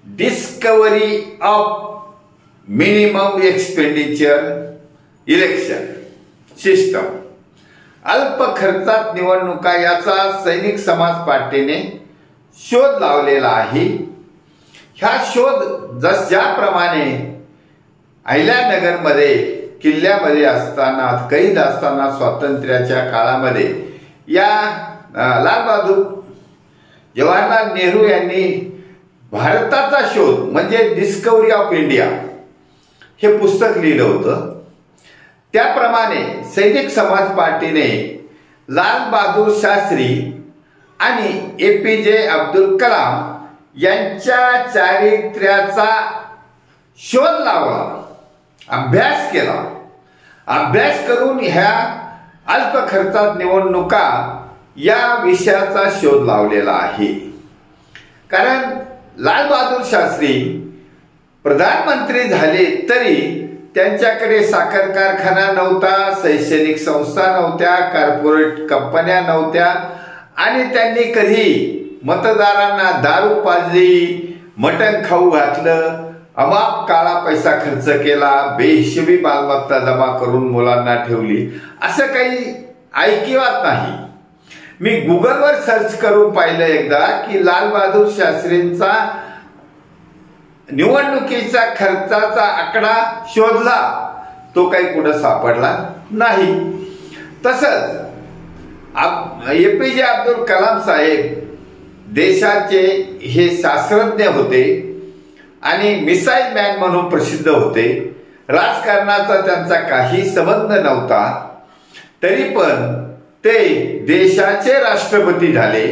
Discovery of minimum expenditure election system, अल्प खर्चात निवडणुका याचा सैनिक समाज पार्टीने शोध लावलेला आहे। ह्या शोध ज्याप्रमाणे अहिल्यानगरमध्ये किल्ल्यामध्ये असताना कैद असताना स्वातंत्र्याच्या काळामध्ये या लालबहादूर जवाहरलाल नेहरू यांनी भारताचा शोध म्हणजे डिस्कवरी ऑफ इंडिया हे पुस्तक लिहिलं होतं, त्याप्रमाणे सैनिक समाज पार्टीने लाल बहादूर शास्त्री आणि APJ अब्दुल कलाम यांच्या चारित्र्याचा शोध लावला, अभ्यास केला। अभ्यास करून ह्या अल्प खर्चात निवडणुका या विषयाचा शोध लावलेला आहे। कारण लाल बहादूर शास्त्री प्रधानमंत्री झाले तरी त्यांच्याकडे साखर कारखाना नव्हता, शैक्षणिक संस्था नव्हत्या, कॉर्पोरेट कंपन्या नव्हत्या आणि त्यांनी कधी मतदारांना दारू पाजली, मटण खाऊ घातलं, अमाप काळा पैसा खर्च केला, बेहिशोबी मालमत्ता जमा करून मुलांना ठेवली, असं काही ऐकिवात नाही। मी गुगलवर सर्च करून पाहिलं एकदा की लाल बहादूर शास्त्रींचा निवडणुकीचा खर्चाचा आकडा शोधला, तो काही कुठं सापडला नाही। तसंच APJ अब्दुल कलाम साहेब देशाचे हे शास्त्रज्ञ होते आणि मिसाईल मॅन म्हणून प्रसिद्ध होते। राजकारणाचा त्यांचा काही संबंध नव्हता, तरी पण ते देशाचे राष्ट्रपती झाले।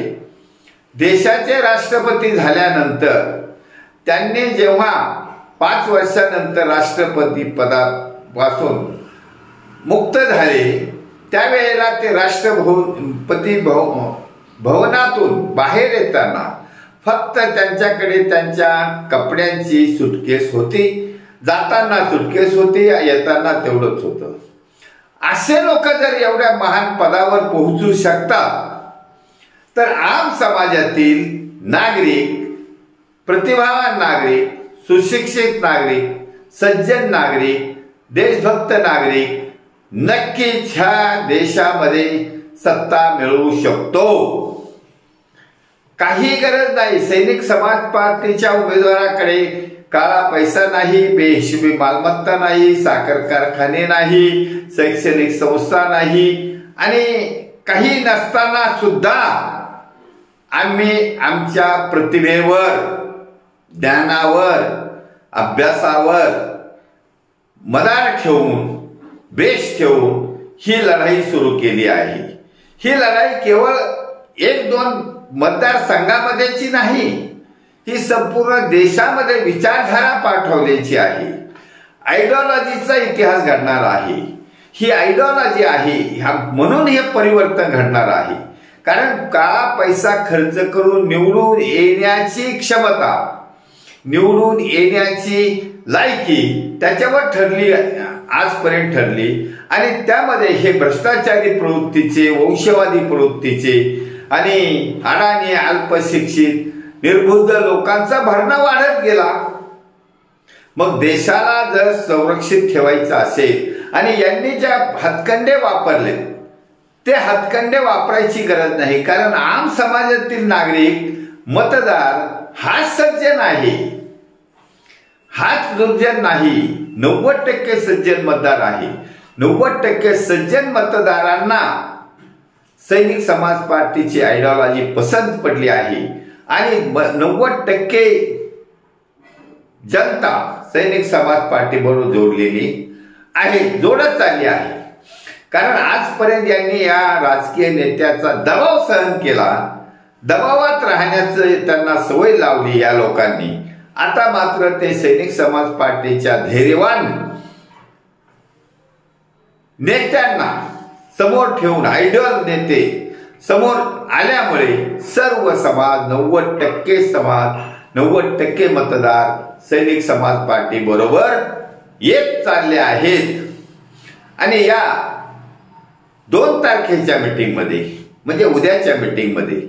देशाचे राष्ट्रपती झाल्यानंतर त्यांनी जेव्हा 5 वर्षानंतर राष्ट्रपती पदापासून मुक्त झाले त्यावेळेला ते राष्ट्रपती भवनातून बाहेर येताना फक्त त्यांच्याकडे त्यांच्या कपड्यांची सुटकेस होती, जाताना सुटकेस होती, येताना तेवढंच होतं। असे लोक जर एवढ्या महान पदावर पोहोचू शकतात तर आम समाजातील नागरिक, प्रतिभावान नागरिक, सुशिक्षित नागरिक, सज्जन नागरिक, देशभक्त नागरिक नक्कीच ह्या देशामध्ये सत्ता मिळवू शकतो। काही गरज नाही, सैनिक समाज पार्टीच्या उमेदवाराकडे काळा पैसा नाही, बेहिशोबी मालमत्ता नाही, साखर कारखाने नाही, शैक्षणिक संस्था नाही आणि काही नसताना सुद्धा आम्ही आमच्या प्रतिभेवर, ज्ञानावर, अभ्यासावर मदार ठेवून, बेश ठेवून ही लढाई सुरू केली आहे। ही लढाई केवळ 1-2 मतदारसंघामध्येची नाही, ही संपूर्ण देशामध्ये विचारधारा पाठवण्याची आहे। आयडिओलॉजीचा इतिहास घडणार आहे, ही आयडिओलॉजी आहे, म्हणून हे परिवर्तन घडणार आहे। कारण काळा पैसा खर्च करून निवडून येण्याची क्षमता, निवडून येण्याची लायकी त्याच्यावर ठरली, आजपर्यंत ठरली आणि त्यामध्ये हे भ्रष्टाचारी प्रवृत्तीचे, वंशवादी प्रवृत्तीचे आणि अडाणी, अल्पशिक्षित, निर्बुद्ध लोकांचा भरणा वाढत गेला। मग देशाला जर संरक्षित ठेवायचं असेल आणि यांनी ज्या हातखंडे वापरले ते हातखंडे वापरायची गरज नाही, कारण आम समाजातील नागरिक, मतदार हाच सज्जन आहे, हाच दुर्जन नाही। 90% सज्जन मतदार आहे। 90% सज्जन मतदारांना सैनिक समाज पार्टीची आयडिओलॉजी पसंत पडली आहे आणि 90% जनता सैनिक समाज पार्टी बरोबर जोडलेली आहे, जोडत चालली आहे। कारण आजपर्यंत यांनी या राजकीय नेत्याचा दबाव सहन केला, दबावात राहण्याचं त्यांना सवय लावली या लोकांनी। आता मात्र ते सैनिक समाज पार्टीच्या धैर्यवान नेत्यांना समोर ठेवून, आयडियल नेते समोर आल्यामुळे सर्व समाज, 90% समाज, 90% मतदार सैनिक समाज पार्टी बरोबर येत चालले आहेत। आणि या 2 तारखेच्या मीटिंग मध्ये, म्हणजे उद्याच्या मीटिंग मध्ये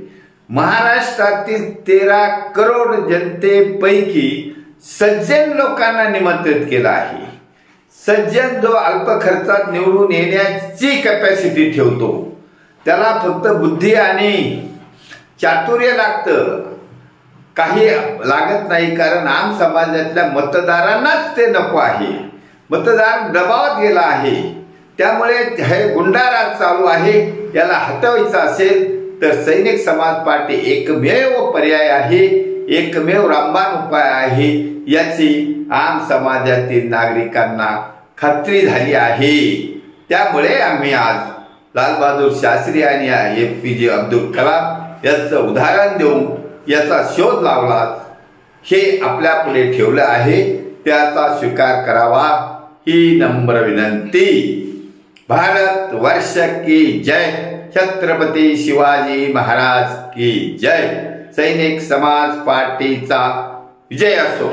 महाराष्ट्रातील 13 करोड जनतेपैकी सज्जन लोकांना निमंत्रित केलं आहे। सज्जन जो अल्प खर्चात निवडून येण्याची कॅपॅसिटी ठेवतो, त्याला फक्त बुद्धी आणि चातुर्य लागतं, काही लागत नाही। कारण आम समाजातल्या मतदारांनाच ते नको आहे, मतदार दबावात गेला आहे। त्यामुळे हे गुंडाराज चालू आहे, याला हटवायचं असेल तर सैनिक समाज पार्टी एकमेव पर्याय आहे, एकमेव रामबाण उपाय आहे, याची आम समाजातील नागरिकांना खात्री झाली आहे। त्यामुळे आम्ही आज लालबहादूर शास्त्री आणि APJ अब्दुल कलाम याचं उदाहरण देऊन याचा शोध लावला, हे आपल्या पुढे ठेवलं आहे, त्याचा स्वीकार करावा ही नम्र विनंती। भारत वर्ष की जय, छत्रपती शिवाजी महाराज की जय, सैनिक समाज पार्टीचा विजय असो।